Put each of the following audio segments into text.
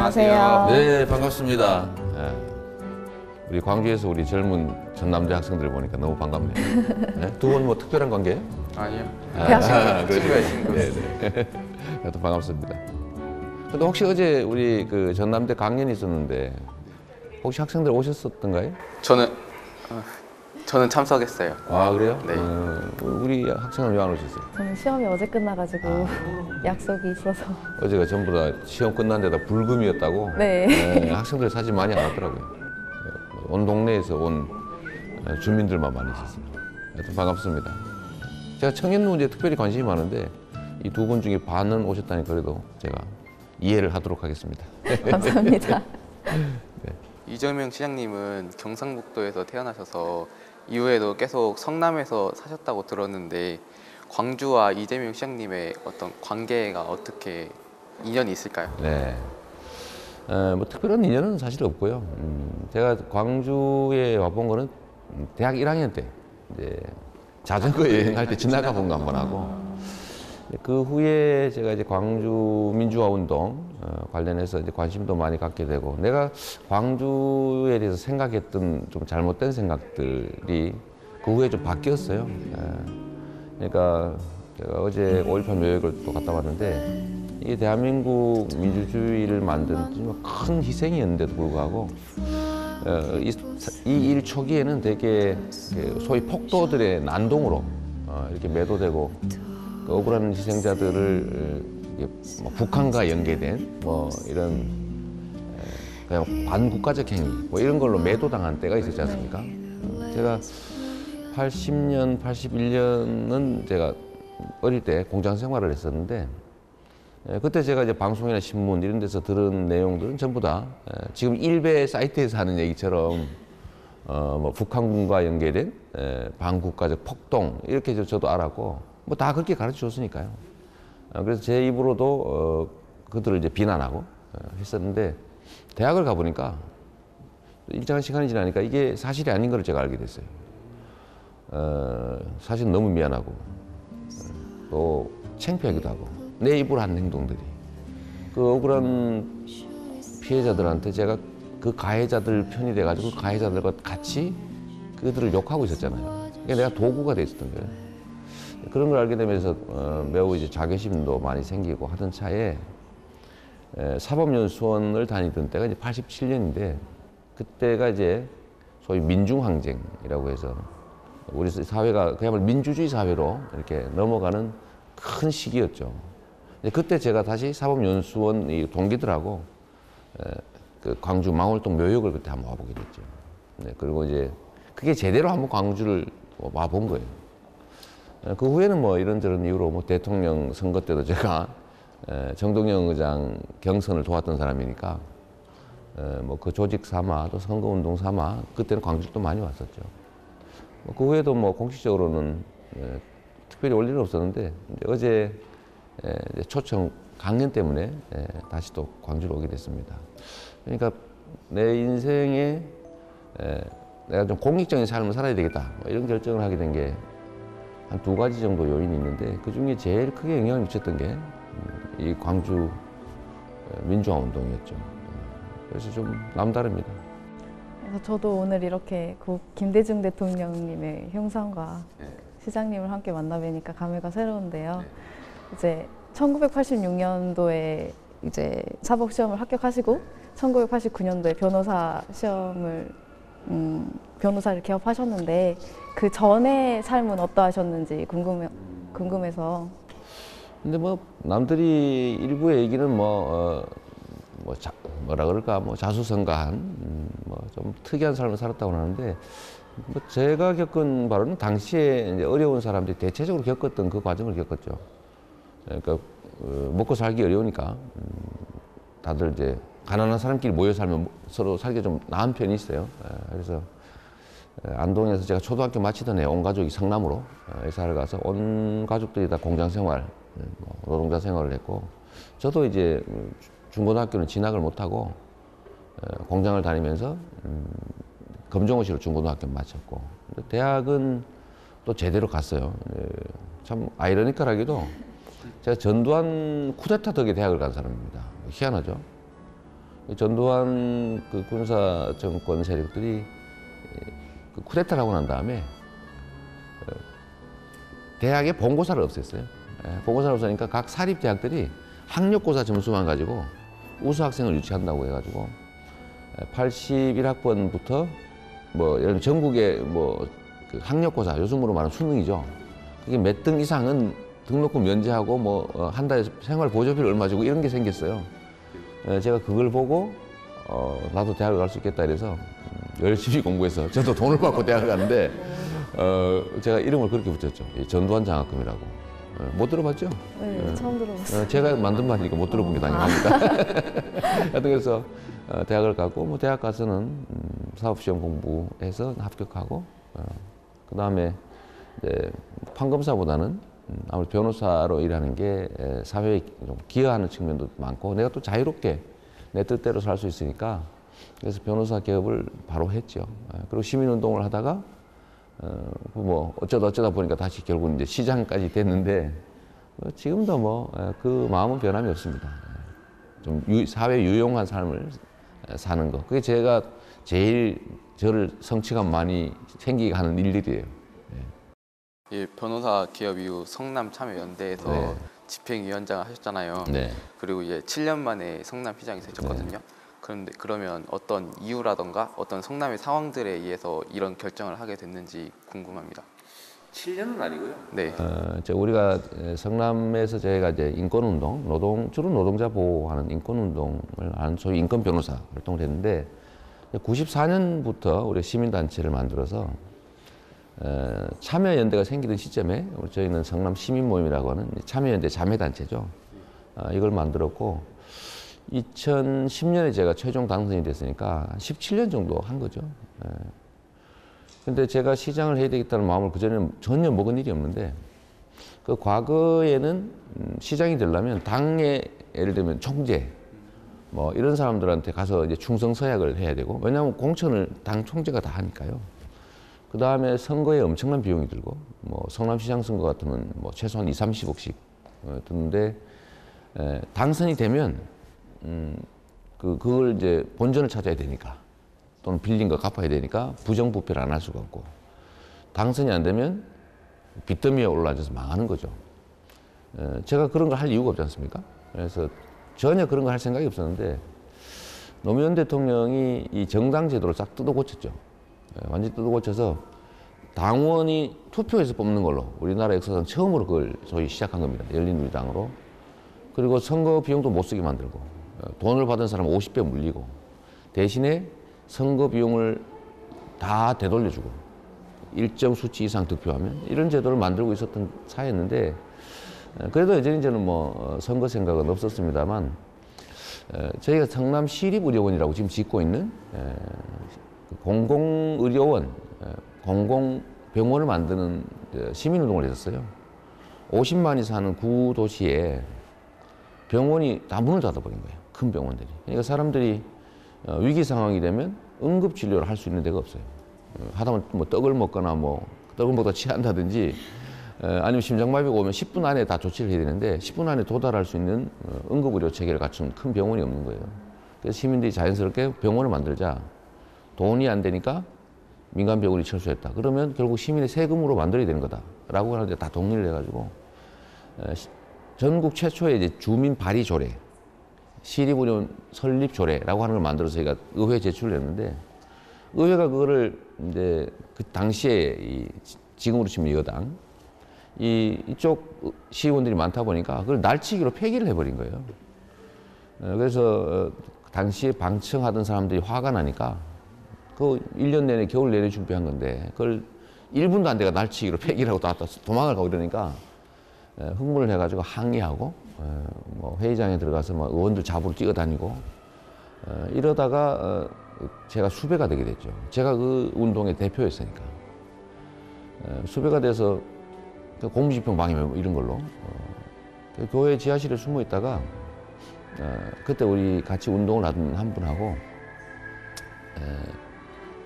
안녕하세요. 네, 반갑습니다. 네. 우리 광주에서 우리 젊은 전남대 학생들 보니까 너무 반갑네요. 네? 두 분 뭐 특별한 관계예요? 아니요. 친구야, 친구. 네네. 또 반갑습니다. 근데 혹시 어제 우리 그 전남대 강연이 있었는데 혹시 학생들 오셨었던가요? 저는 참석했어요. 아, 그래요? 네. 우리 학생은 왜 안 오셨어요? 저는 시험이 어제 끝나가지고 약속이 있어서. 어제가 전부 다 시험 끝난 데다 불금이었다고? 네. 네, 학생들 사진 많이 안 왔더라고요. 온 동네에서 온 주민들만 많이 있었어요. 하여튼 반갑습니다. 제가 청년 문제에 특별히 관심이 많은데 이 두 분 중에 반은 오셨다니까 그래도 제가 이해를 하도록 하겠습니다. 감사합니다. 네. 이재명 시장님은 경상북도에서 태어나셔서 이후에도 계속 성남에서 사셨다고 들었는데 광주와 이재명 시장님의 어떤 관계가 어떻게 인연이 있을까요? 네. 뭐 특별한 인연은 사실 없고요. 제가 광주에 와본 거는 대학 1학년 때 이제 자전거 여행할 때 지나가 본 거 한 번 하고 그 후에 제가 이제 광주 민주화 운동 관련해서 이제 관심도 많이 갖게 되고 내가 광주에 대해서 생각했던 좀 잘못된 생각들이 그 후에 좀 바뀌었어요. 그러니까 제가 어제 5.18 묘역을 또 갔다 왔는데 이 대한민국 민주주의를 만든 큰 희생이었는데도 불구하고 이 일 초기에는 되게 소위 폭도들의 난동으로 이렇게 매도되고 그 억울한 희생자들을 뭐 북한과 연계된 뭐 이런 그냥 반국가적 행위 뭐 이런 걸로 매도당한 때가 있었지 않습니까? 제가 80년, 81년은 제가 어릴 때 공장 생활을 했었는데 그때 제가 이제 방송이나 신문 이런 데서 들은 내용들은 전부 다 지금 일베 사이트에서 하는 얘기처럼 뭐 북한군과 연계된 반국가적 폭동 이렇게 저도 알았고 뭐 다 그렇게 가르쳐 줬으니까요. 그래서 제 입으로도 그들을 이제 비난하고 했었는데 대학을 가보니까 일정한 시간이 지나니까 이게 사실이 아닌 걸 제가 알게 됐어요. 사실 너무 미안하고 또 창피하기도 하고 내 입으로 한 행동들이 그 억울한 피해자들한테 제가 그 가해자들 편이 돼가지고 그 가해자들과 같이 그들을 욕하고 있었잖아요. 그러니까 내가 도구가 돼 있었던 거예요. 그런 걸 알게 되면서 매우 이제 자괴심도 많이 생기고 하던 차에 사법연수원을 다니던 때가 이제 87년인데 그때가 이제 소위 민중항쟁이라고 해서 우리 사회가 그야말로 민주주의 사회로 이렇게 넘어가는 큰 시기였죠. 그때 제가 다시 사법연수원 이 동기들하고 그 광주 망월동 묘역을 그때 한번 와보게 됐죠. 네, 그리고 이제 그게 제대로 한번 광주를 와본 거예요. 그 후에는 뭐 이런저런 이유로 뭐 대통령 선거 때도 제가 정동영 의장 경선을 도왔던 사람이니까 뭐 그 조직 삼아 또 선거운동 삼아 그때는 광주를 또 많이 왔었죠. 그 후에도 뭐 공식적으로는 특별히 올 일은 없었는데 어제 초청 강연 때문에 다시 또 광주로 오게 됐습니다. 그러니까 내 인생에 내가 좀 공익적인 삶을 살아야 되겠다 뭐 이런 결정을 하게 된 게 한 두 가지 정도 요인이 있는데 그 중에 제일 크게 영향을 미쳤던 게 이 광주 민주화 운동이었죠. 그래서 좀 남다릅니다. 그래서 저도 오늘 이렇게 고 김대중 대통령님의 형상과 시장님을 함께 만나 뵈니까 감회가 새로운데요. 이제 1986년도에 이제 사법 시험을 합격하시고 1989년도에 변호사 시험을 변호사를 개업하셨는데 그 전의 삶은 어떠하셨는지 궁금해서. 근데 뭐 남들이 일부의 얘기는 뭐라 그럴까 뭐 자수성가한 뭐 좀 특이한 삶을 살았다고 하는데 뭐 제가 겪은 바로는 당시에 이제 어려운 사람들이 대체적으로 겪었던 그 과정을 겪었죠. 그러니까 먹고 살기 어려우니까 다들 이제 가난한 사람끼리 모여 살면 서로 살기 좀 나은 편이 있어요. 그래서 안동에서 제가 초등학교 마치던 해 온 가족이 성남으로 이사를 가서 온 가족들이 다 공장 생활, 노동자 생활을 했고 저도 이제 중고등학교는 진학을 못하고 공장을 다니면서 검정고시로 중고등학교 마쳤고 대학은 또 제대로 갔어요. 참 아이러니컬하게도 제가 전두환 쿠데타 덕에 대학을 간 사람입니다. 희한하죠. 전두환 그 군사 정권 세력들이 그 쿠데타를 하고 난 다음에 대학에 본고사를 없앴어요. 본고사를 없애니까 각 사립대학들이 학력고사 점수만 가지고 우수 학생을 유치한다고 해가지고 81학번부터 뭐 예를 들면 전국의 뭐 그 학력고사, 요즘으로 말하면 수능이죠. 그게 몇 등 이상은 등록금 면제하고 뭐 한 달에 생활 보조비를 얼마 주고 이런 게 생겼어요. 제가 그걸 보고 나도 대학을 갈 수 있겠다 이래서 열심히 공부해서 저도 돈을 받고 대학을 갔는데 제가 이름을 그렇게 붙였죠. 전두환 장학금이라고. 못 들어봤죠? 네, 처음 들어봤어요. 제가 만든 말이니까 못 들어본 게 당연합니다. 하여튼 그래서 대학을 가고 뭐 대학 가서는 사법시험 공부해서 합격하고 그 다음에 이제 판검사보다는 아무래도 변호사로 일하는 게 사회에 좀 기여하는 측면도 많고 내가 또 자유롭게 내 뜻대로 살 수 있으니까 그래서 변호사 개업을 바로 했죠. 그리고 시민운동을 하다가 뭐 어쩌다 보니까 다시 결국 이제 시장까지 됐는데 지금도 뭐 그 마음은 변함이 없습니다. 좀 사회 유용한 삶을 사는 거. 그게 제가 제일 저를 성취감 많이 생기게 하는 일들이에요. 예, 변호사 개업 이후 성남참여연대에서 네. 집행위원장을 하셨잖아요. 네. 그리고 이제 7년 만에 성남시장이 되셨거든요. 그런데 그러면 어떤 이유라던가 어떤 성남의 상황들에 의해서 이런 결정을 하게 됐는지 궁금합니다. 7년은 아니고요. 네. 우리가 성남에서 저희가 이제 인권운동, 주로 노동자 보호하는 인권운동을 하는 소위 인권 변호사 활동을 했는데 94년부터 우리 시민단체를 만들어서 참여연대가 생기던 시점에 저희는 성남 시민모임이라고 하는 참여연대 자매단체죠. 이걸 만들었고 2010년에 제가 최종 당선이 됐으니까 17년 정도 한 거죠. 근데 제가 시장을 해야 되겠다는 마음을 그전에는 전혀 먹은 일이 없는데 그 과거에는 시장이 되려면 당의 예를 들면 총재 뭐 이런 사람들한테 가서 이제 충성 서약을 해야 되고 왜냐하면 공천을 당 총재가 다 하니까요. 그 다음에 선거에 엄청난 비용이 들고 뭐 성남시장 선거 같으면 뭐 최소한 20~30억씩 드는데 당선이 되면 그걸 이제 본전을 찾아야 되니까 또는 빌린 거 갚아야 되니까 부정부패를 안 할 수가 없고 당선이 안 되면 빚더미에 올라앉아서 망하는 거죠. 제가 그런 걸 할 이유가 없지 않습니까? 그래서 전혀 그런 걸 할 생각이 없었는데 노무현 대통령이 이 정당 제도를 싹 뜯어 고쳤죠. 완전히 뜯어 고쳐서 당원이 투표해서 뽑는 걸로 우리나라 역사상 처음으로 그걸 소위 시작한 겁니다. 열린우리당으로. 그리고 선거 비용도 못 쓰게 만들고 돈을 받은 사람 50배 물리고 대신에 선거 비용을 다 되돌려주고 일정 수치 이상 득표하면 이런 제도를 만들고 있었던 사회였는데 그래도 여전히 뭐 선거 생각은 없었습니다만 저희가 성남 시립의료원이라고 지금 짓고 있는 공공의료원, 공공병원을 만드는 시민운동을 했었어요. 50만이 사는 구도시에 병원이 다 문을 닫아버린 거예요. 큰 병원들이. 그러니까 사람들이 위기 상황이 되면 응급진료를 할 수 있는 데가 없어요. 하다못해 뭐 떡을 먹거나 뭐 떡을 먹다 취한다든지 아니면 심장마비가 오면 10분 안에 다 조치를 해야 되는데 10분 안에 도달할 수 있는 응급의료 체계를 갖춘 큰 병원이 없는 거예요. 그래서 시민들이 자연스럽게 병원을 만들자. 돈이 안 되니까 민간 병원이 철수했다. 그러면 결국 시민의 세금으로 만들어야 되는 거다라고 하는데 다 동의를 해가지고 전국 최초의 이제 주민 발의 조례, 시립의료원 설립 조례라고 하는 걸 만들어서 저희가 의회에 제출을 했는데 의회가 그거를 이제 그 당시에 지금으로 치면 여당 이쪽 시의원들이 많다 보니까 그걸 날치기로 폐기를 해버린 거예요. 그래서 당시에 방청하던 사람들이 화가 나니까 그 1년 내내 겨울 내내 준비한 건데 그걸 1분도 안 돼가 날치기로 폐기라고 도망을 가고 이러니까 흥분을 해가지고 항의하고 뭐 회의장에 들어가서 막 의원들 잡으러 뛰어다니고 이러다가 제가 수배가 되게 됐죠. 제가 그 운동의 대표였으니까 수배가 돼서 공무집행 방해 이런 걸로 교회 지하실에 숨어 있다가 그때 우리 같이 운동을 하던 한 분하고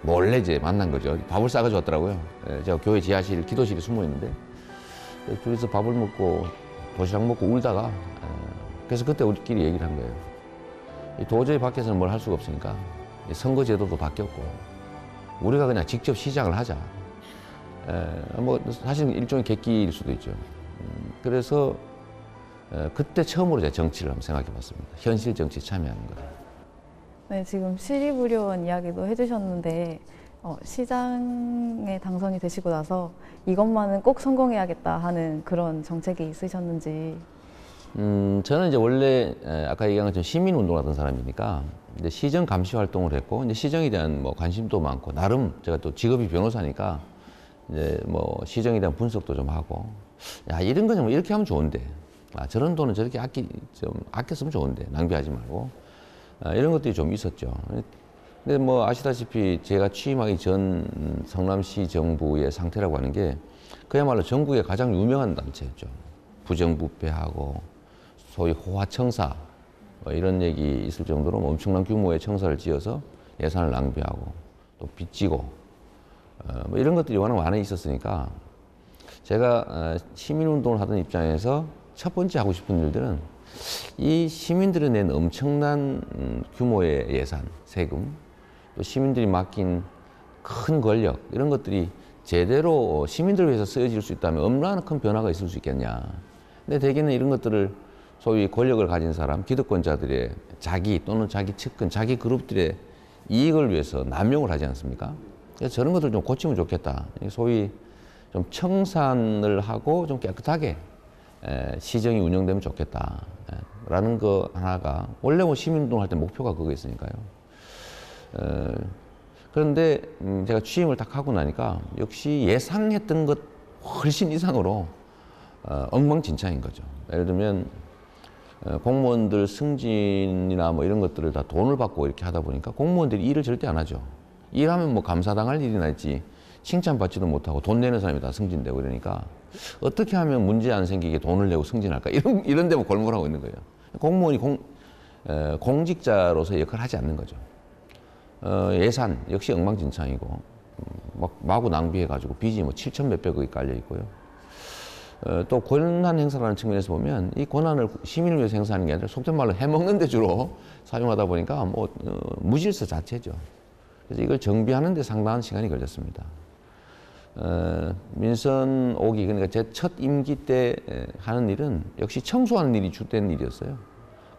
몰래 이제 만난 거죠. 밥을 싸가지고 왔더라고요. 제가 교회 지하실 기도실에 숨어 있는데 둘이서 밥을 먹고 도시락 먹고 울다가 그래서 그때 우리끼리 얘기를 한 거예요. 도저히 밖에서는 뭘 할 수가 없으니까 이 선거제도도 바뀌었고 우리가 그냥 직접 시작을 하자. 뭐 사실 일종의 객기일 수도 있죠. 그래서 그때 처음으로 제가 정치를 한번 생각해 봤습니다. 현실 정치에 참여하는 거예요. 네, 지금 시립의료원 이야기도 해주셨는데 시장에 당선이 되시고 나서 이것만은 꼭 성공해야겠다 하는 그런 정책이 있으셨는지. 저는 이제 원래 아까 얘기한 것처럼 시민 운동을 하던 사람이니까 이제 시정 감시 활동을 했고 이제 시정에 대한 뭐 관심도 많고 나름 제가 또 직업이 변호사니까 이제 뭐 시정에 대한 분석도 좀 하고 야 이런 거 좀 이렇게 하면 좋은데 저런 돈은 저렇게 좀 아껴 쓰면 좋은데 낭비하지 말고 이런 것들이 좀 있었죠. 근데 뭐 아시다시피 제가 취임하기 전 성남시 정부의 상태라고 하는 게 그야말로 전국에 가장 유명한 단체였죠. 부정부패하고 소위 호화청사 뭐 이런 얘기 있을 정도로 엄청난 규모의 청사를 지어서 예산을 낭비하고 또 빚지고 뭐 이런 것들이 워낙 많이 있었으니까 제가 시민운동을 하던 입장에서 첫 번째 하고 싶은 일들은 이 시민들이 낸 엄청난 규모의 예산, 세금, 또 시민들이 맡긴 큰 권력 이런 것들이 제대로 시민들을 위해서 쓰여질 수 있다면 얼마나 큰 변화가 있을 수 있겠냐. 근데 대개는 이런 것들을 소위 권력을 가진 사람, 기득권자들의 자기 또는 자기 측근, 자기 그룹들의 이익을 위해서 남용을 하지 않습니까? 그래서 저런 것들 좀 고치면 좋겠다. 소위 좀 청산을 하고 좀 깨끗하게 시정이 운영되면 좋겠다. 라는 거 하나가 원래 뭐 시민운동할 때 목표가 그거였으니까요. 그런데 제가 취임을 딱 하고 나니까 역시 예상했던 것 훨씬 이상으로 엉망진창인 거죠. 예를 들면 공무원들 승진이나 뭐 이런 것들을 다 돈을 받고 이렇게 하다 보니까 공무원들이 일을 절대 안 하죠. 일하면 뭐 감사당할 일이나 있지 칭찬받지도 못하고 돈 내는 사람이 다 승진되고 이러니까 어떻게 하면 문제 안 생기게 돈을 내고 승진할까 이런 데만 골몰하고 있는 거예요. 공무원이 공직자로서 역할을 하지 않는 거죠. 예산 역시 엉망진창이고 막 마구 낭비해가지고 빚이 뭐 7천 몇백억이 깔려 있고요. 또 권한 행사라는 측면에서 보면 이 권한을 시민을 위해서 행사하는 게 아니라 속된 말로 해먹는 데 주로 사용하다 보니까 뭐 무질서 자체죠. 그래서 이걸 정비하는 데 상당한 시간이 걸렸습니다. 민선 5기 그러니까 제 첫 임기 때 하는 일은 역시 청소하는 일이 주된 일이었어요.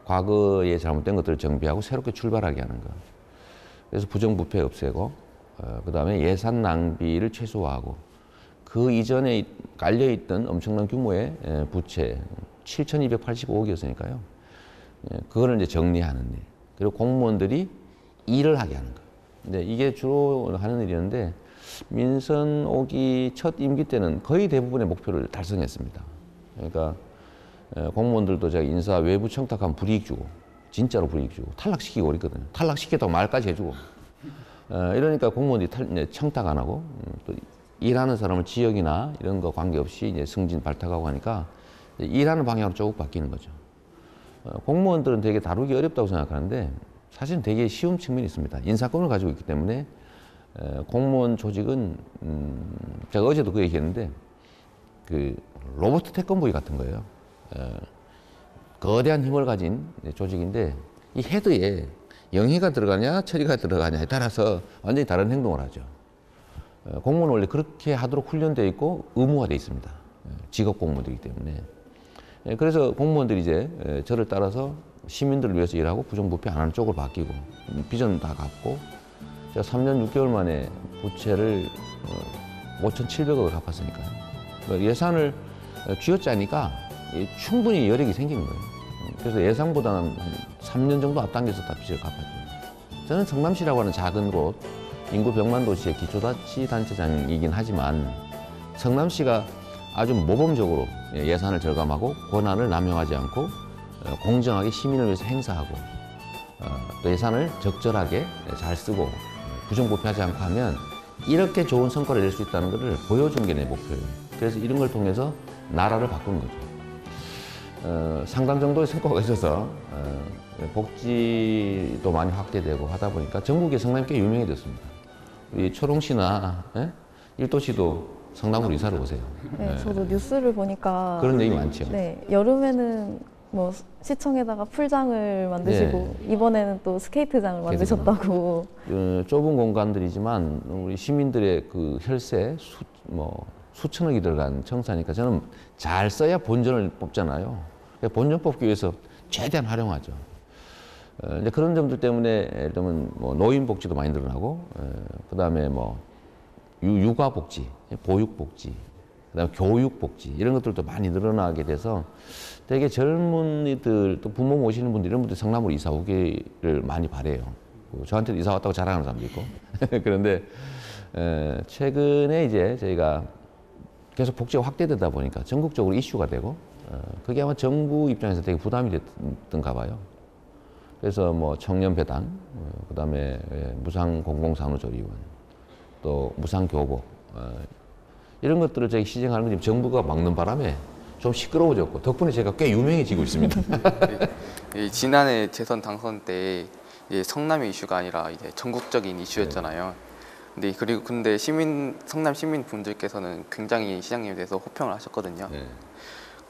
과거에 잘못된 것들을 정비하고 새롭게 출발하게 하는 것. 그래서 부정부패 없애고 그다음에 예산 낭비를 최소화하고 그 이전에 깔려있던 엄청난 규모의 부채 7,285억이었으니까요. 그거를 이제 정리하는 일. 그리고 공무원들이 일을 하게 하는 것. 근데 이게 주로 하는 일이었는데 민선 5기 첫 임기 때는 거의 대부분의 목표를 달성했습니다. 그러니까 공무원들도 제가 인사 외부 청탁하면 불이익 주고 진짜로 불이익 주고 탈락시키고 그랬거든요. 탈락시켰다고 말까지 해주고 이러니까 공무원들이 청탁 안 하고 또 일하는 사람은 지역이나 이런 거 관계없이 이제 승진 발탁하고 하니까 일하는 방향으로 조금 바뀌는 거죠. 공무원들은 되게 다루기 어렵다고 생각하는데 사실은 되게 쉬운 측면이 있습니다. 인사권을 가지고 있기 때문에 공무원 조직은 제가 어제도 그 얘기했는데 그 로봇 태권브이 같은 거예요. 거대한 힘을 가진 조직인데 이 헤드에 영희가 들어가냐 처리가 들어가냐에 따라서 완전히 다른 행동을 하죠. 공무원은 원래 그렇게 하도록 훈련되어 있고 의무화되어 있습니다. 직업 공무원이기 때문에. 그래서 공무원들이 이제 저를 따라서 시민들을 위해서 일하고 부정부패 안 하는 쪽으로 바뀌고 비전 다 갚고 제가 3년 6개월 만에 부채를 5,700억을 갚았으니까요. 예산을 쥐어짜니까 충분히 여력이 생기는 거예요. 그래서 예상보다는 3년 정도 앞당겨서 다 빚을 갚았죠. 저는 성남시라고 하는 작은 곳, 인구 100만 도시의 기초자치단체장이긴 하지만 성남시가 아주 모범적으로 예산을 절감하고 권한을 남용하지 않고 공정하게 시민을 위해서 행사하고 또 예산을 적절하게 잘 쓰고 부정부패하지 않고 하면 이렇게 좋은 성과를 낼 수 있다는 것을 보여준 게 내 목표예요. 그래서 이런 걸 통해서 나라를 바꾸는 거죠. 상당 정도의 성과가 있어서 복지도 많이 확대되고 하다 보니까 전국에 성남이 꽤 유명해졌습니다. 우리 초롱시나 일도시도 성남으로 이사를 오세요. 네, 저도 뉴스를 보니까 그런 얘기 많죠. 네, 여름에는 뭐 시청에다가 풀장을 만드시고 이번에는 또 스케이트장을 만드셨다고. 좁은 공간들이지만 우리 시민들의 그 혈세 수천억이 들어간 청사니까 저는 잘 써야 본전을 뽑잖아요. 본전 뽑기 위해서 최대한 활용하죠. 이제 그런 점들 때문에 예를 들면 뭐 노인 복지도 많이 늘어나고, 그 다음에 뭐 육아 복지, 보육 복지, 그다음에 교육 복지 이런 것들도 많이 늘어나게 돼서 되게 젊은이들 또 부모 모시는 분들 이런 분들 성남으로 이사 오기를 많이 바래요. 저한테도 이사 왔다고 자랑하는 사람도 있고. 그런데 최근에 이제 저희가 계속 복지가 확대되다 보니까 전국적으로 이슈가 되고, 그게 아마 정부 입장에서 되게 부담이 됐던가 봐요. 그래서 뭐 청년 배당, 그다음에 무상 공공산후조리원, 또 무상 교복 이런 것들을 저희 시행하는 건 정부가 막는 바람에 좀 시끄러워졌고 덕분에 제가 꽤 유명해지고 있습니다. 지난해 재선 당선 때 성남의 이슈가 아니라 이제 전국적인 이슈였잖아요. 근데 성남 시민 분들께서는 굉장히 시장님에 대해서 호평을 하셨거든요.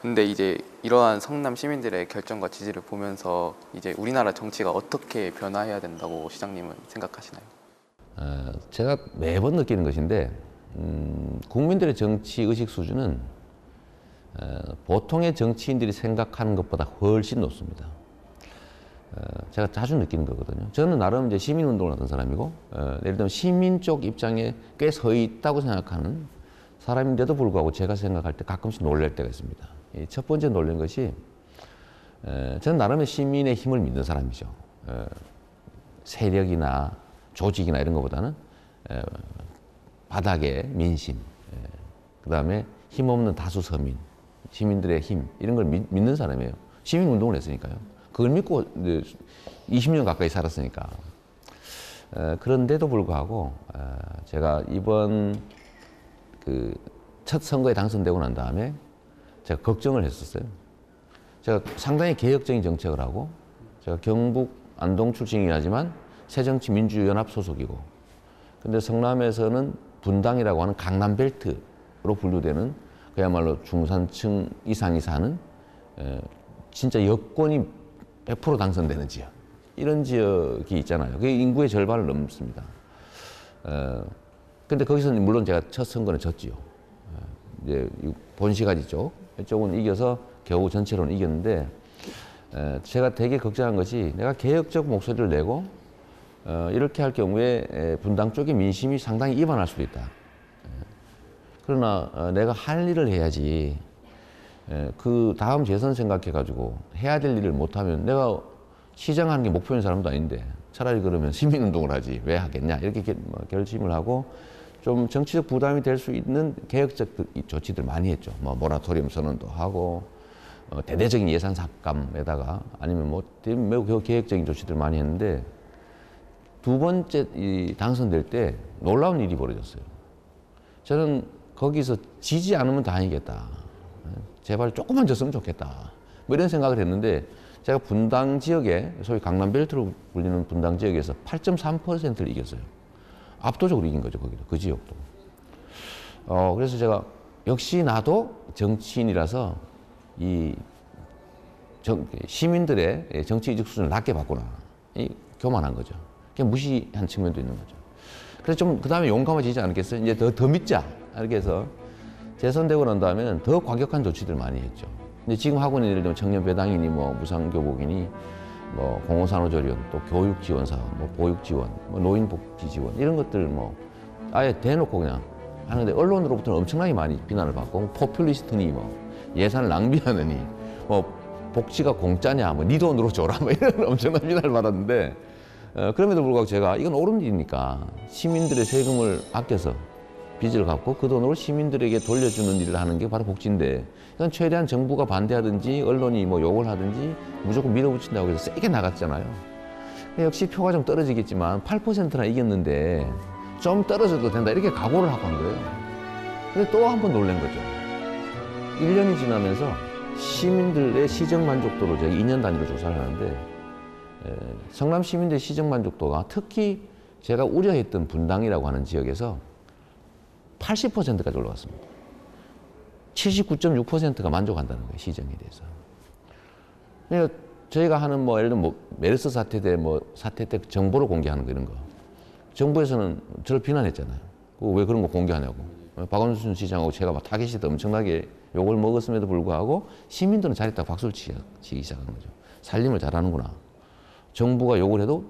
근데 이제 이러한 성남 시민들의 결정과 지지를 보면서 이제 우리나라 정치가 어떻게 변화해야 된다고 시장님은 생각하시나요? 제가 매번 느끼는 것인데, 국민들의 정치 의식 수준은 보통의 정치인들이 생각하는 것보다 훨씬 높습니다. 제가 자주 느끼는 거거든요. 저는 나름 이제 시민운동을 하던 사람이고, 예를 들면 시민 쪽 입장에 꽤 서 있다고 생각하는 사람인데도 불구하고 제가 생각할 때 가끔씩 놀랄 때가 있습니다. 첫 번째 놀란 것이, 저는 나름의 시민의 힘을 믿는 사람이죠. 세력이나 조직이나 이런 것보다는 바닥의 민심, 그 다음에 힘없는 다수 서민, 시민들의 힘 이런 걸 믿는 사람이에요. 시민운동을 했으니까요. 그걸 믿고 20년 가까이 살았으니까. 그런데도 불구하고 제가 이번 그 첫 선거에 당선되고 난 다음에 제가 걱정을 했었어요. 제가 상당히 개혁적인 정책을 하고, 제가 경북 안동 출신이긴 하지만 새정치민주연합 소속이고, 근데 성남에서는 분당이라고 하는 강남벨트로 분류되는 그야말로 중산층 이상이 사는 진짜 여권이 100% 당선되는 지역, 이런 지역이 있잖아요. 그게 인구의 절반을 넘습니다. 근데 거기서는 물론 제가 첫 선거는 졌지요. 이제 본시가지 이쪽은 이겨서 겨우 전체로는 이겼는데, 제가 되게 걱정한 것이 내가 개혁적 목소리를 내고 이렇게 할 경우에 분당 쪽의 민심이 상당히 이반할 수도 있다. 그러나 내가 할 일을 해야지, 그 다음 재선 생각해가지고 해야 될 일을 못하면 내가 시장하는 게 목표인 사람도 아닌데 차라리 그러면 시민운동을 하지 왜 하겠냐, 이렇게 결심을 하고 좀 정치적 부담이 될 수 있는 개혁적 조치들 많이 했죠. 뭐 모라토리엄 선언도 하고, 대대적인 예산 삭감에다가 아니면 뭐 매우 계획적인 조치들 많이 했는데, 두 번째 당선될 때 놀라운 일이 벌어졌어요. 저는 거기서 지지 않으면 다행이겠다. 제발 조금만 졌으면 좋겠다. 뭐 이런 생각을 했는데, 제가 분당 지역에, 소위 강남벨트로 불리는 분당 지역에서 8.3%를 이겼어요. 압도적으로 이긴 거죠, 거기도. 그 지역도. 그래서 제가 역시 나도 정치인이라서 시민들의 정치이직 수준을 낮게 봤구나. 교만한 거죠. 그냥 무시한 측면도 있는 거죠. 그래서 좀 그 다음에 용감해지지 않겠어요? 이제 더 믿자. 이렇게 해서 재선되고 난 다음에는 더 과격한 조치들 많이 했죠. 근데 지금 하고 있는 예를 들면 청년 배당이니 뭐 무상교복이니 뭐 공공산후조리원, 또 교육 지원 사업, 뭐 보육 지원, 뭐 노인 복지 지원 이런 것들 뭐 아예 대놓고 그냥 하는데, 언론으로부터는 엄청나게 많이 비난을 받고, 포퓰리스트니 뭐 예산을 낭비하느니 뭐 복지가 공짜냐, 뭐 네 돈으로 줘라, 뭐 이런 엄청난 비난을 받았는데, 그럼에도 불구하고 제가 이건 옳은 일이니까 시민들의 세금을 아껴서 빚을 갚고 그 돈으로 시민들에게 돌려주는 일을 하는 게 바로 복지인데, 이건 최대한 정부가 반대하든지 언론이 뭐 욕을 하든지 무조건 밀어붙인다고 해서 세게 나갔잖아요. 역시 표가 좀 떨어지겠지만 8%나 이겼는데 좀 떨어져도 된다, 이렇게 각오를 하고 한 거예요. 근데 또 한 번 놀란 거죠. 1년이 지나면서 시민들의 시정 만족도를 제가 2년 단위로 조사를 하는데, 성남 시민들의 시정 만족도가 특히 제가 우려했던 분당이라고 하는 지역에서 80%까지 올라갔습니다. 79.6%가 만족한다는 거예요, 시정에 대해서. 그러니까 저희가 하는 뭐 예를 들면 뭐 메르스 사태 때 정보를 공개하는 거 이런 거. 정부에서는 저를 비난했잖아요. 왜 그런 거 공개하냐고. 박원순 시장하고 제가 막 타겟이 엄청나게 욕을 먹었음에도 불구하고 시민들은 잘했다고 박수를 치기 시작한 거죠. 살림을 잘하는구나. 정부가 욕을 해도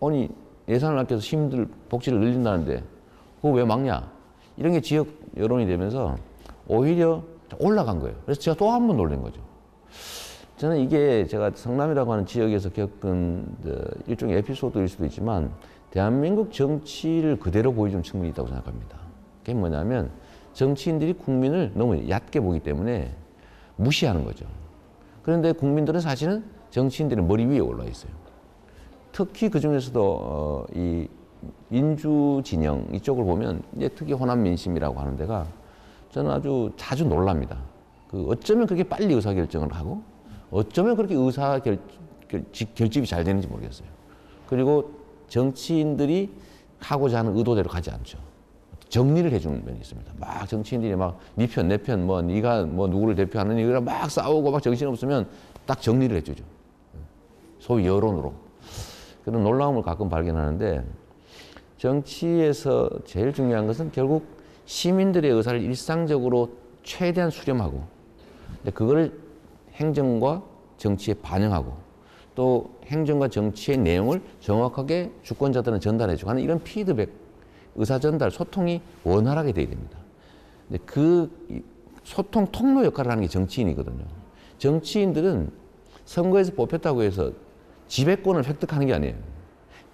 아니 예산을 아껴서 시민들 복지를 늘린다는데 그거 왜 막냐. 이런 게 지역 여론이 되면서 오히려 올라간 거예요. 그래서 제가 또 한 번 놀란 거죠. 저는 이게 제가 성남이라고 하는 지역에서 겪은 일종의 에피소드일 수도 있지만 대한민국 정치를 그대로 보여주는 측면이 있다고 생각합니다. 그게 뭐냐면 정치인들이 국민을 너무 얕게 보기 때문에 무시하는 거죠. 그런데 국민들은 사실은 정치인들의 머리 위에 올라 있어요. 특히 그 중에서도 이 민주 진영 이쪽을 보면 이제 특히 호남 민심이라고 하는 데가 저는 아주 자주 놀랍니다. 어쩌면 그렇게 빨리 의사결정을 하고 어쩌면 그렇게 결집이 잘 되는지 모르겠어요. 그리고 정치인들이 하고자 하는 의도대로 가지 않죠. 정리를 해주는 면이 있습니다. 막 정치인들이 막 네 편, 내 편, 뭐 네가 뭐 누구를 대표하는 이거랑 막 싸우고 막 정신 없으면 딱 정리를 해주죠. 소위 여론으로. 그런 놀라움을 가끔 발견하는데 정치에서 제일 중요한 것은 결국 시민들의 의사를 일상적으로 최대한 수렴하고 그거를 행정과 정치에 반영하고 또 행정과 정치의 내용을 정확하게 주권자들은 전달해주고 하는 이런 피드백, 의사 전달, 소통이 원활하게 돼야 됩니다. 근데 그 소통 통로 역할을 하는 게 정치인이거든요. 정치인들은 선거에서 뽑혔다고 해서 지배권을 획득하는 게 아니에요.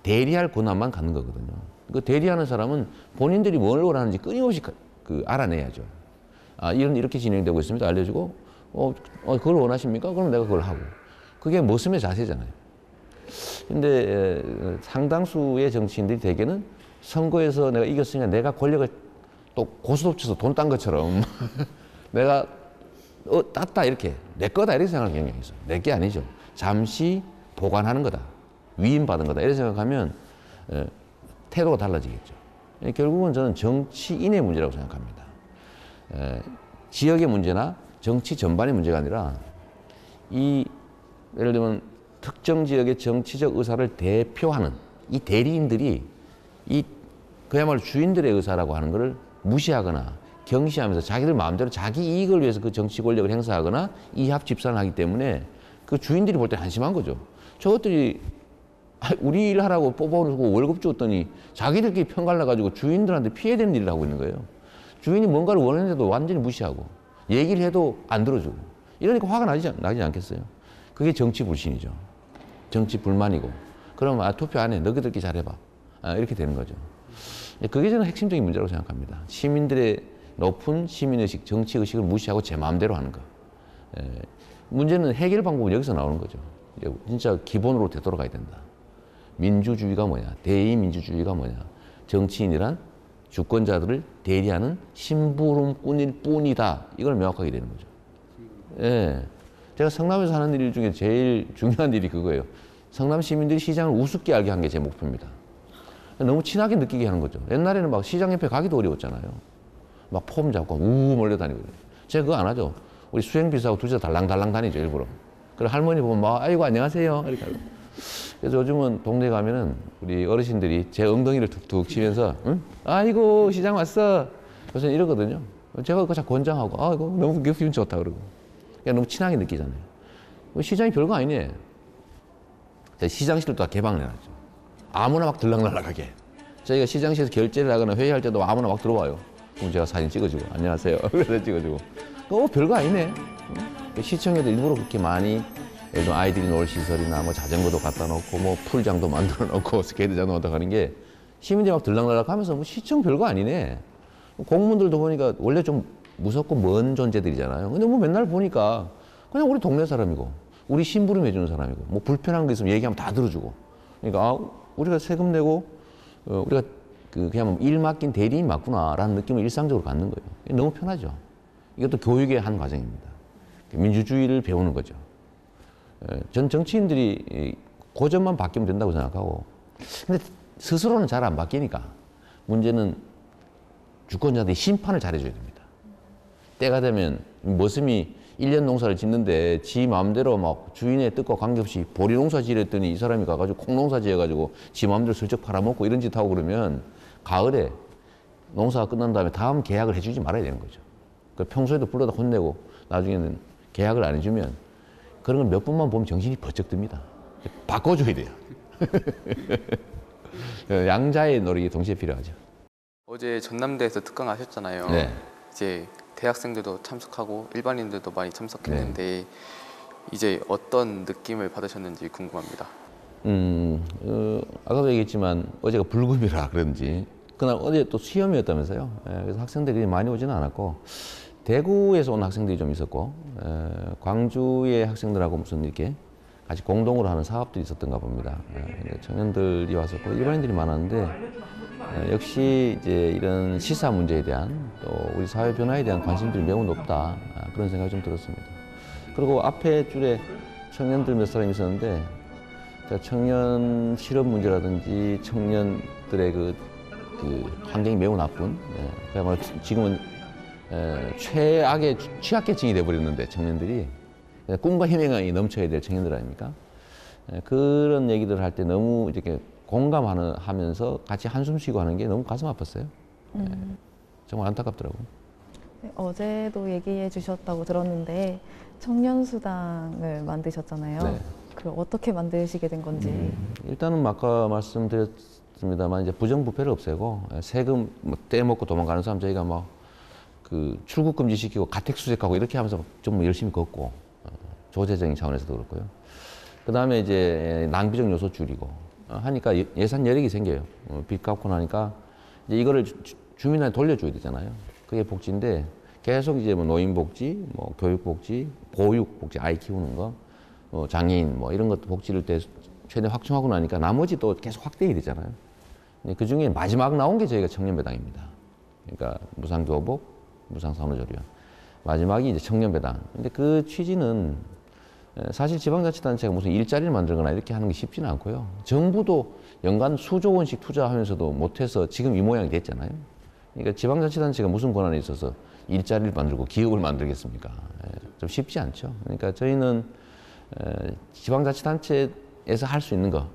대리할 권한만 갖는 거거든요. 그 대리하는 사람은 본인들이 뭘 원하는지 끊임없이 알아내야죠. 이렇게 진행되고 있습니다. 알려주고, 그걸 원하십니까? 그럼 내가 그걸 하고. 그게 모습의 자세잖아요. 근데 상당수의 정치인들이 대개는 선거에서 내가 이겼으니까 내가 권력을 또 고스톱 쳐서 돈 딴 것처럼 내가 땄다 이렇게 내 거다 이렇게 생각하는 경향이 있어요. 내 게 아니죠. 잠시 보관하는 거다. 위임받은 거다. 이렇게 생각하면 태도가 달라지겠죠. 결국은 저는 정치인의 문제라고 생각합니다. 지역의 문제나 정치 전반의 문제가 아니라 예를 들면 특정 지역의 정치적 의사를 대표하는 이 대리인들이 그야말로 주인들의 의사라고 하는 것을 무시하거나 경시하면서 자기들 마음대로 자기 이익을 위해서 그 정치 권력을 행사하거나 이합 집산을 하기 때문에 그 주인들이 볼 때 한심한 거죠. 저것들이 우리 일 하라고 뽑아오고 월급 줬더니 자기들끼리 편갈라가지고 주인들한테 피해되는 일을 하고 있는 거예요. 주인이 뭔가를 원하는데도 완전히 무시하고 얘기를 해도 안 들어주고 이러니까 화가 나지 않겠어요? 그게 정치 불신이죠. 정치 불만이고 그러면 투표 안 해. 너희들끼리 잘해봐. 이렇게 되는 거죠. 그게 저는 핵심적인 문제라고 생각합니다. 시민들의 높은 시민의식, 정치의식을 무시하고 제 마음대로 하는 거. 문제는 해결 방법은 여기서 나오는 거죠. 진짜 기본으로 되돌아가야 된다. 민주주의가 뭐냐? 대의민주주의가 뭐냐? 정치인이란 주권자들을 대리하는 심부름꾼일 뿐이다. 이걸 명확하게 되는 거죠. 예. 제가 성남에서 하는 일 중에 제일 중요한 일이 그거예요. 성남 시민들이 시장을 우습게 알게 한 게 제 목표입니다. 너무 친하게 느끼게 하는 거죠. 옛날에는 막 시장 옆에 가기도 어려웠잖아요. 막 폼 잡고 몰려다니거든요. 제가 그거 안 하죠. 우리 수행비서하고 둘이서 달랑달랑 다니죠, 일부러. 그리고 할머니 보면 막, 아이고, 안녕하세요. 이렇게 하고. 그래서 요즘은 동네 가면은 우리 어르신들이 제 엉덩이를 툭툭 치면서, 응? 아이고, 시장 왔어. 요새 이러거든요. 제가 그거 자꾸 권장하고, 이거 너무 기분 좋다. 그러고. 그냥 너무 친하게 느끼잖아요. 시장이 별거 아니네. 시장실도 다 개방을 해놨죠. 아무나 막 들락날락하게. 저희가 시장실에서 결제를 하거나 회의할 때도 아무나 막 들어와요. 그럼 제가 사진 찍어주고, 안녕하세요. 그래서 찍어주고. 별거 아니네. 시청에도 일부러 그렇게 많이, 예를 들어 아이들이 놀 시설이나 뭐 자전거도 갖다 놓고, 뭐 풀장도 만들어 놓고, 스케이트장도 만들어 가는 게 시민들이 막 들락날락 하면서 뭐 시청 별거 아니네. 공무원들도 보니까 원래 좀 무섭고 먼 존재들이잖아요. 근데 뭐 맨날 보니까 그냥 우리 동네 사람이고, 우리 심부름 해주는 사람이고, 뭐 불편한 거 있으면 얘기하면 다 들어주고. 그러니까, 우리가 세금 내고, 우리가 그냥 일 맡긴 대리인 맞구나라는 느낌을 일상적으로 갖는 거예요. 너무 편하죠. 이것도 교육의 한 과정입니다. 민주주의를 배우는 거죠. 전 정치인들이 그 점만 바뀌면 된다고 생각하고, 근데 스스로는 잘 안 바뀌니까 문제는 주권자들이 심판을 잘해줘야 됩니다. 때가 되면 머슴이 1년 농사를 짓는데 지 마음대로 막 주인의 뜻과 관계없이 보리 농사 지었더니 이 사람이 가가지고 콩 농사 지어가지고 지 마음대로 슬쩍 팔아먹고 이런 짓 하고 그러면 가을에 농사가 끝난 다음에 다음 계약을 해주지 말아야 되는 거죠. 그 평소에도 불러다 혼내고 나중에는 계약을 안 해주면 그런 걸 몇 번만 보면 정신이 번쩍 듭니다. 바꿔줘야 돼요. 양자의 노력이 동시에 필요하죠. 어제 전남대에서 특강하셨잖아요. 네. 이제 대학생들도 참석하고 일반인들도 많이 참석했는데 이제 어떤 느낌을 받으셨는지 궁금합니다. 아까도 얘기했지만 어제가 불금이라 그런지 그날 어제 또 시험이었다면서요. 그래서 학생들이 많이 오지는 않았고 대구에서 온 학생들이 좀 있었고 광주의 학생들하고 무슨 이렇게 같이 공동으로 하는 사업들이 있었던가 봅니다. 청년들이 왔었고 일반인들이 많았는데 역시 이제 이런 시사 문제에 대한 또 우리 사회 변화에 대한 관심들이 매우 높다 그런 생각이 좀 들었습니다. 그리고 앞에 줄에 청년들 몇 사람 있었는데 청년 실업 문제라든지 청년들의 그 환경이 매우 나쁜 그야말로 지금은 최악의 취약계층이 돼버렸는데 청년들이 꿈과 희망이 넘쳐야 될 청년들 아닙니까? 그런 얘기들을 할 때 너무 이렇게 공감하면서 같이 한숨 쉬고 하는 게 너무 가슴 아팠어요. 정말 안타깝더라고요. 네, 어제도 얘기해 주셨다고 들었는데 청년수당을 만드셨잖아요. 네. 그 어떻게 만드시게 된 건지. 일단은 아까 말씀드렸습니다만 이제 부정부패를 없애고 세금 뭐 떼먹고 도망가는 사람 저희가 막 그 출국 금지 시키고 가택 수색하고 이렇게 하면서 좀 열심히 걷고 조제적인 차원에서도 그렇고요. 그 다음에 이제 낭비적 요소 줄이고 하니까 예산 여력이 생겨요. 빚 갚고 나니까 이제 이거를 주민한테 돌려줘야 되잖아요. 그게 복지인데 계속 이제 뭐 노인복지, 뭐 교육복지, 보육복지, 아이 키우는 거, 장애인 뭐 이런 것도 복지를 최대 확충하고 나니까 나머지 또 계속 확대해야 되잖아요. 그 중에 마지막 나온 게 저희가 청년배당입니다. 그러니까 무상교복, 무상산후조리원. 마지막이 이제 청년배당. 근데 그 취지는 사실 지방자치단체가 무슨 일자리를 만들거나 이렇게 하는 게 쉽지는 않고요. 정부도 연간 수조 원씩 투자하면서도 못해서 지금 이 모양이 됐잖아요. 그러니까 지방자치단체가 무슨 권한이 있어서 일자리를 만들고 기업을 만들겠습니까? 좀 쉽지 않죠. 그러니까 저희는 지방자치단체에서 할 수 있는 거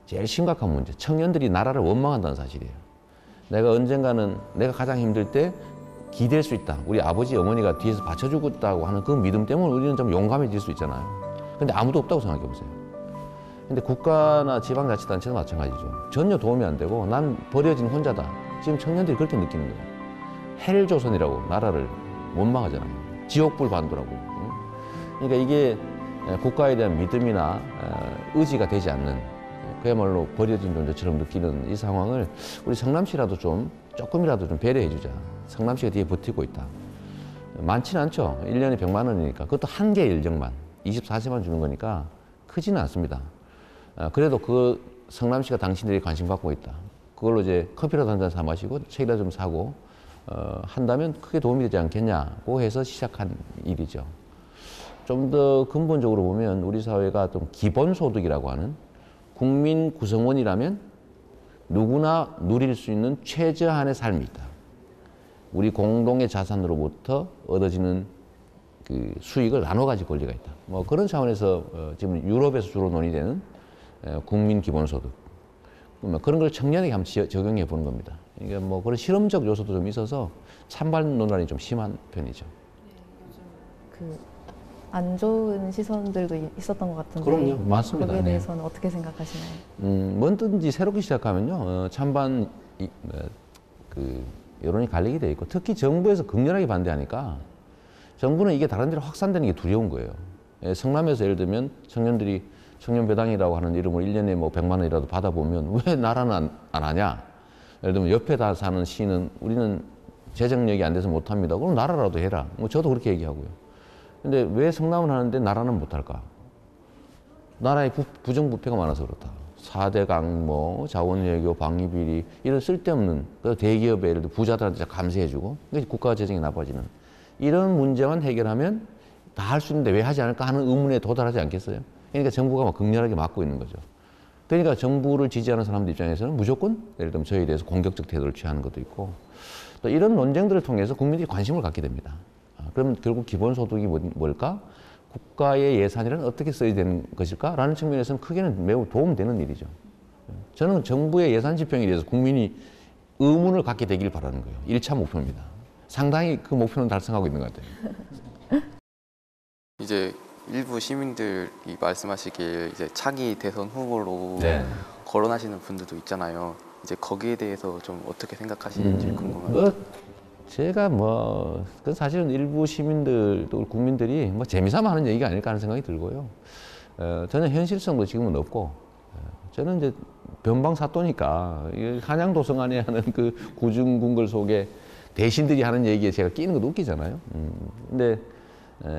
제일 심각한 문제, 청년들이 나라를 원망한다는 사실이에요. 내가 언젠가는 내가 가장 힘들 때 기댈 수 있다. 우리 아버지, 어머니가 뒤에서 받쳐주고 있다고 하는 그 믿음 때문에 우리는 좀 용감해질 수 있잖아요. 근데 아무도 없다고 생각해 보세요. 근데 국가나 지방자치단체도 마찬가지죠. 전혀 도움이 안 되고 난 버려진 혼자다. 지금 청년들이 그렇게 느끼는 거예요. 헬조선이라고 나라를 원망하잖아요. 지옥불 반도라고. 그러니까 이게 국가에 대한 믿음이나 의지가 되지 않는 그야말로 버려진 존재처럼 느끼는 이 상황을 우리 성남시라도 조금이라도 좀 배려해 주자. 성남시가 뒤에 버티고 있다. 많지는 않죠. 1년에 100만 원이니까. 그것도 한 개 일정만, 24세만 주는 거니까 크지는 않습니다. 그래도 그 성남시가 당신들이 관심 갖고 있다. 그걸로 이제 커피라도 한 잔 사 마시고 책이라도 좀 사고 한다면 크게 도움이 되지 않겠냐고 해서 시작한 일이죠. 좀 더 근본적으로 보면 우리 사회가 좀 기본소득이라고 하는 국민 구성원이라면 누구나 누릴 수 있는 최저한의 삶이 있다. 우리 공동의 자산으로부터 얻어지는 그 수익을 나눠 가질 권리가 있다. 뭐 그런 차원에서 지금 유럽에서 주로 논의되는 국민 기본소득. 그런 걸 청년에게 한번 적용해 보는 겁니다. 그러니까 뭐 그런 실험적 요소도 좀 있어서 찬반 논란이 좀 심한 편이죠. 안 좋은 시선들도 있었던 것 같은데. 그럼요, 맞습니다. 거기에 대해서는 어떻게 생각하시나요? 뭐든지 새롭게 시작하면요, 찬반 여론이 갈리게 돼 있고, 특히 정부에서 극렬하게 반대하니까 정부는 이게 다른 데로 확산되는 게 두려운 거예요. 성남에서 예를 들면 청년들이 청년배당이라고 하는 이름으로 1년에 뭐 100만 원이라도 받아보면 왜 나라는 안 하냐? 예를 들면 옆에 다 사는 시는 우리는 재정력이 안 돼서 못합니다. 그럼 나라라도 해라. 뭐 저도 그렇게 얘기하고요. 근데 왜 성남은 하는데 나라는 못할까? 나라의 부정부패가 많아서 그렇다. 4대강, 뭐 자원외교, 방위비리 이런 쓸데없는 대기업에 예를 들어 부자들한테 감세해주고 국가 재정이 나빠지는 이런 문제만 해결하면 다 할 수 있는데 왜 하지 않을까 하는 의문에 도달하지 않겠어요? 그러니까 정부가 막 극렬하게 막고 있는 거죠. 그러니까 정부를 지지하는 사람들 입장에서는 무조건 예를 들면 저희에 대해서 공격적 태도를 취하는 것도 있고 또 이런 논쟁들을 통해서 국민들이 관심을 갖게 됩니다. 그럼 결국 기본소득이 뭘까? 국가의 예산이란 어떻게 써야 되는 것일까? 라는 측면에서는 크게는 매우 도움되는 일이죠. 저는 정부의 예산 집행에 대해서 국민이 의문을 갖게 되길 바라는 거예요. 1차 목표입니다. 상당히 그 목표는 달성하고 있는 것 같아요. 이제 일부 시민들이 말씀하시길 이제 차기 대선 후보로 네. 거론하시는 분들도 있잖아요. 이제 거기에 대해서 좀 어떻게 생각하시는지 궁금합니다. 제가 그 사실은 일부 시민들 또 국민들이 재미삼아 하는 얘기가 아닐까 하는 생각이 들고요. 전혀 현실성도 지금은 없고, 저는 이제 변방사또니까 한양도성 안에 하는 그 구중궁궐 속에 대신들이 하는 얘기에 제가 끼는 것도 웃기잖아요. 근데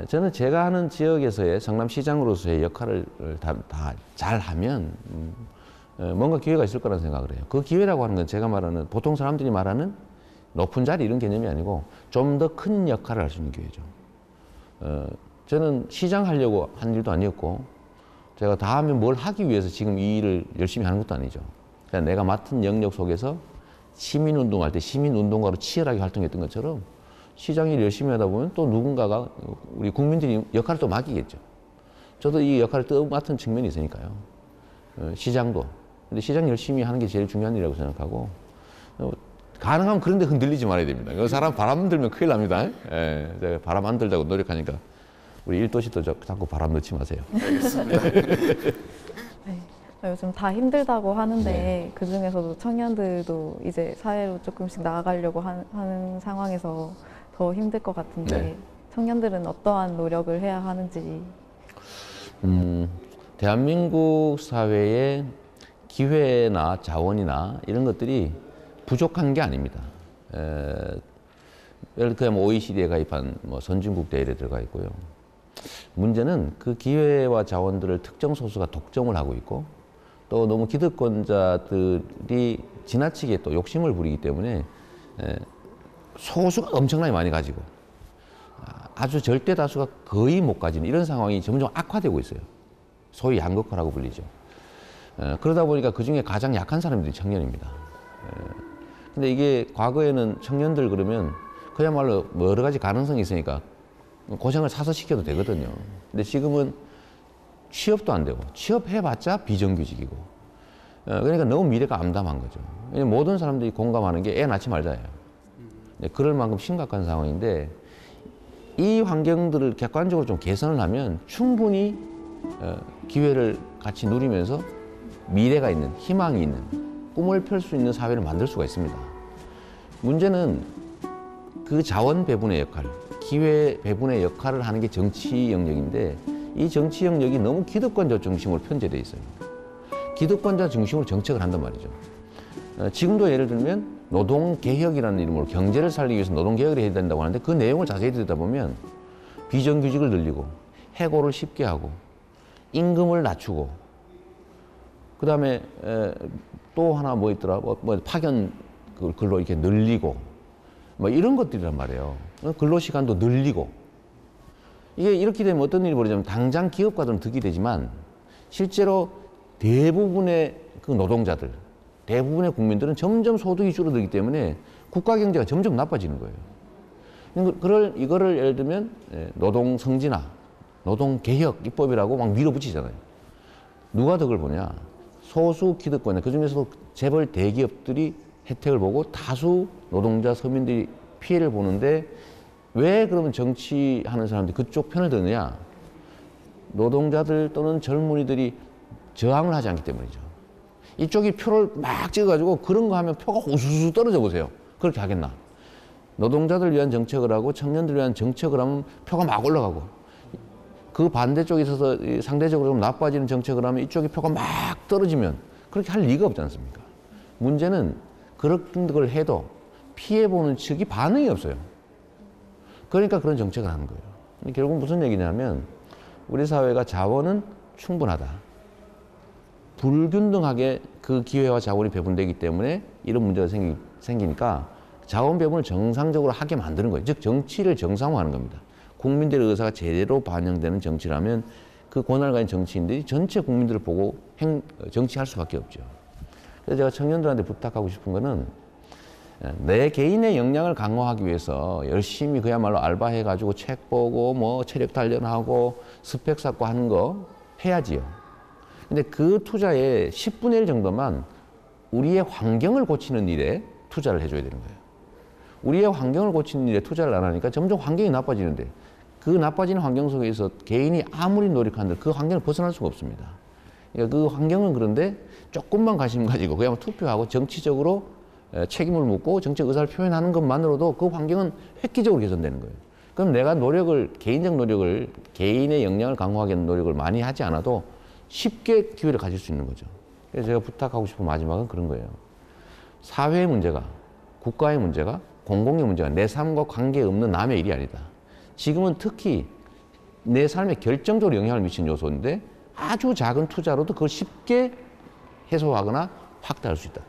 저는 제가 하는 지역에서의 성남시장으로서의 역할을 다 잘하면 뭔가 기회가 있을 거라는 생각을 해요. 그 기회라고 하는 건 제가 말하는 보통 사람들이 말하는 높은 자리 이런 개념이 아니고 좀 더 큰 역할을 할 수 있는 기회죠. 저는 시장 하려고 한 일도 아니었고 제가 다음에 뭘 하기 위해서 지금 이 일을 열심히 하는 것도 아니죠. 그냥 내가 맡은 영역 속에서 시민운동할 때 시민운동가로 치열하게 활동했던 것처럼 시장 일 열심히 하다 보면 또 누군가가 우리 국민들이 역할을 또 맡기겠죠. 저도 이 역할을 또 맡은 측면이 있으니까요. 시장도. 근데 시장 열심히 하는 게 제일 중요한 일이라고 생각하고 가능하면 그런 데 흔들리지 말아야 됩니다. 그 사람 바람 들면 큰일 납니다. 예, 제가 바람 안 들자고 노력하니까 우리 1도시도 자꾸 바람 넣지 마세요. 알겠습니다. 네. 요즘 다 힘들다고 하는데 네. 그 중에서도 청년들도 이제 사회로 조금씩 나아가려고 하는 상황에서 더 힘들 것 같은데 네. 청년들은 어떠한 노력을 해야 하는지. 대한민국 사회의 기회나 자원이나 이런 것들이 부족한 게 아닙니다. 예를 들어 OECD에 가입한 선진국 대열에 들어가 있고요. 문제는 그 기회와 자원들을 특정 소수가 독점을 하고 있고 또 너무 기득권자들이 지나치게 또 욕심을 부리기 때문에 소수가 엄청나게 많이 가지고 아주 절대 다수가 거의 못 가지는 이런 상황이 점점 악화되고 있어요. 소위 양극화라고 불리죠. 그러다 보니까 그 중에 가장 약한 사람들이 청년입니다. 근데 이게 과거에는 청년들 그러면 그야말로 여러 가지 가능성이 있으니까 고생을 사서 시켜도 되거든요. 근데 지금은 취업도 안 되고 취업해봤자 비정규직이고 그러니까 너무 미래가 암담한 거죠. 모든 사람들이 공감하는 게 애 낳지 말자예요. 그럴 만큼 심각한 상황인데 이 환경들을 객관적으로 좀 개선을 하면 충분히 기회를 같이 누리면서 미래가 있는 희망이 있는 꿈을 펼 수 있는 사회를 만들 수가 있습니다. 문제는 그 자원 배분의 역할, 기회 배분의 역할을 하는 게 정치 영역인데 이 정치 영역이 너무 기득권자 중심으로 편제되어 있어요. 기득권자 중심으로 정책을 한단 말이죠. 지금도 예를 들면 노동개혁이라는 이름으로 경제를 살리기 위해서 노동개혁을 해야 된다고 하는데 그 내용을 자세히 들여다보면 비정규직을 늘리고 해고를 쉽게 하고 임금을 낮추고 그 다음에 또 하나 뭐 있더라 파견 근로 이렇게 늘리고 이런 것들이란 말이에요. 근로시간도 늘리고 이게 이렇게 되면 어떤 일이 벌어지냐면 당장 기업가들은 득이 되지만 실제로 대부분의 그 노동자들 대부분의 국민들은 점점 소득이 줄어들기 때문에 국가 경제가 점점 나빠지는 거예요. 이거를 예를 들면 노동 성진화, 노동 개혁 입법이라고 막 밀어붙이잖아요. 누가 덕을 보냐? 소수 기득권, 그 중에서도 재벌 대기업들이 혜택을 보고 다수 노동자 서민들이 피해를 보는데 왜 그러면 정치하는 사람들이 그쪽 편을 드느냐? 노동자들 또는 젊은이들이 저항을 하지 않기 때문이죠. 이쪽이 표를 막 찍어가지고 그런 거 하면 표가 우수수 떨어져 보세요. 그렇게 하겠나? 노동자들 위한 정책을 하고 청년들 위한 정책을 하면 표가 막 올라가고 그 반대쪽에 있어서 상대적으로 좀 나빠지는 정책을 하면 이쪽이 표가 막 떨어지면 그렇게 할 리가 없지 않습니까? 문제는 그런 걸 해도 피해보는 측이 반응이 없어요. 그러니까 그런 정책을 하는 거예요. 결국 무슨 얘기냐면 우리 사회가 자원은 충분하다. 불균등하게 그 기회와 자원이 배분되기 때문에 이런 문제가 생기니까 자원 배분을 정상적으로 하게 만드는 거예요. 즉 정치를 정상화하는 겁니다. 국민들의 의사가 제대로 반영되는 정치라면 그 권한을 가진 정치인들이 전체 국민들을 보고 정치할 수밖에 없죠. 그래서 제가 청년들한테 부탁하고 싶은 거는 내 개인의 역량을 강화하기 위해서 열심히 그야말로 알바해가지고 책 보고 뭐 체력 단련하고 스펙 쌓고 하는 거 해야지요. 근데 그 투자의 10분의 1 정도만 우리의 환경을 고치는 일에 투자를 해줘야 되는 거예요. 우리의 환경을 고치는 일에 투자를 안 하니까 점점 환경이 나빠지는데 그 나빠지는 환경 속에서 개인이 아무리 노력한들 그 환경을 벗어날 수가 없습니다. 그러니까 그 환경은 그런데 조금만 관심 가지고 그냥 투표하고 정치적으로 책임을 묻고 정책 의사를 표현하는 것만으로도 그 환경은 획기적으로 개선되는 거예요. 그럼 내가 개인적 노력을, 개인의 역량을 강화하기 위한 노력을 많이 하지 않아도 쉽게 기회를 가질 수 있는 거죠. 그래서 제가 부탁하고 싶은 마지막은 그런 거예요. 사회의 문제가, 국가의 문제가, 공공의 문제가 내 삶과 관계없는 남의 일이 아니다. 지금은 특히 내 삶에 결정적으로 영향을 미치는 요소인데 아주 작은 투자로도 그걸 쉽게 해소하거나 확대할 수 있다.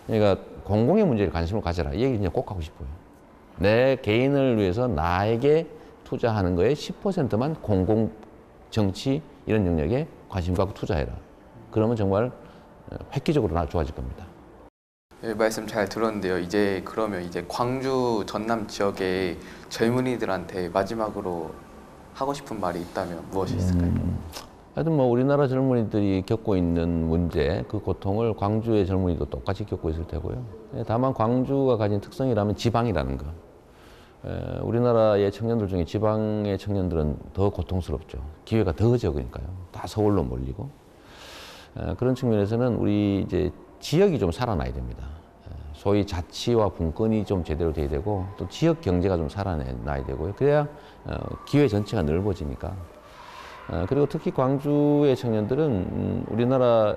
그러니까 공공의 문제에 관심을 가져라. 이 얘기 그냥 꼭 하고 싶어요. 내 개인을 위해서 나에게 투자하는 거에 10%만 공공, 정치 이런 영역에 관심 갖고 투자해라. 그러면 정말 획기적으로 좋아질 겁니다. 네, 말씀 잘 들었는데요. 그러면 이제 광주 전남 지역의 젊은이들한테 마지막으로 하고 싶은 말이 있다면 무엇이 있을까요? 하여튼 뭐 우리나라 젊은이들이 겪고 있는 문제, 그 고통을 광주의 젊은이도 똑같이 겪고 있을 테고요. 다만 광주가 가진 특성이라면 지방이라는 거. 우리나라의 청년들 중에 지방의 청년들은 더 고통스럽죠. 기회가 더 적으니까요. 다 서울로 몰리고. 그런 측면에서는 우리 이제 지역이 좀 살아나야 됩니다. 소위 자치와 분권이 좀 제대로 돼야 되고 또 지역 경제가 좀 살아나야 되고요. 그래야 기회 전체가 넓어지니까. 그리고 특히 광주의 청년들은 우리나라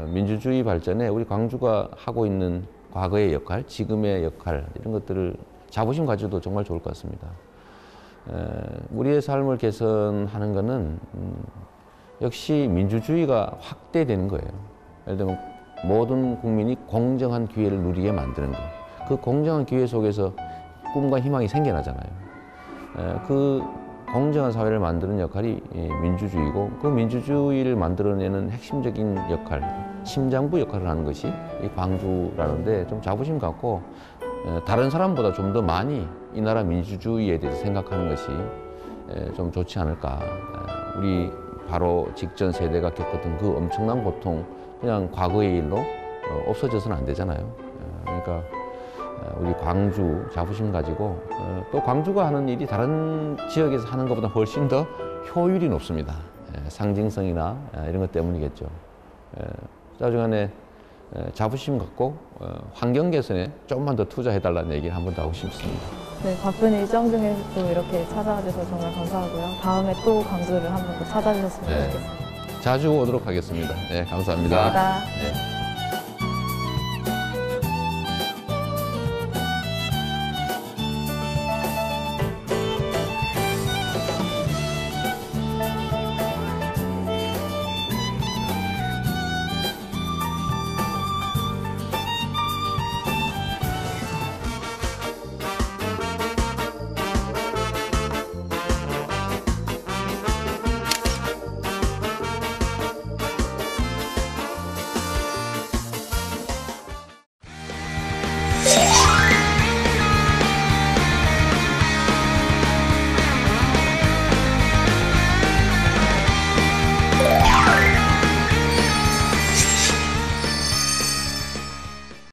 민주주의 발전에 우리 광주가 하고 있는 과거의 역할, 지금의 역할 이런 것들을 자부심 가져도 정말 좋을 것 같습니다. 우리의 삶을 개선하는 것은 역시 민주주의가 확대되는 거예요. 예를 들면 모든 국민이 공정한 기회를 누리게 만드는 것. 그 공정한 기회 속에서 꿈과 희망이 생겨나잖아요. 그 공정한 사회를 만드는 역할이 민주주의고 그 민주주의를 만들어내는 핵심적인 역할, 심장부 역할을 하는 것이 이 광주라는데 좀 자부심 갖고 다른 사람보다 좀 더 많이 이 나라 민주주의에 대해서 생각하는 것이 좀 좋지 않을까. 우리 바로 직전 세대가 겪었던 그 엄청난 고통 그냥 과거의 일로 없어져서는 안 되잖아요. 그러니까 우리 광주 자부심 가지고 또 광주가 하는 일이 다른 지역에서 하는 것보다 훨씬 더 효율이 높습니다. 상징성이나 이런 것 때문이겠죠. 나중에 자부심 갖고 환경 개선에 조금만 더 투자해달라는 얘기를 한 번 더 하고 싶습니다. 네, 바쁜 일정 중에도 이렇게 찾아와 주셔서 정말 감사하고요. 다음에 또 광주를 한 번 더 찾아주셨으면 좋겠습니다. 자주 오도록 하겠습니다. 네, 감사합니다. 감사합니다. 네.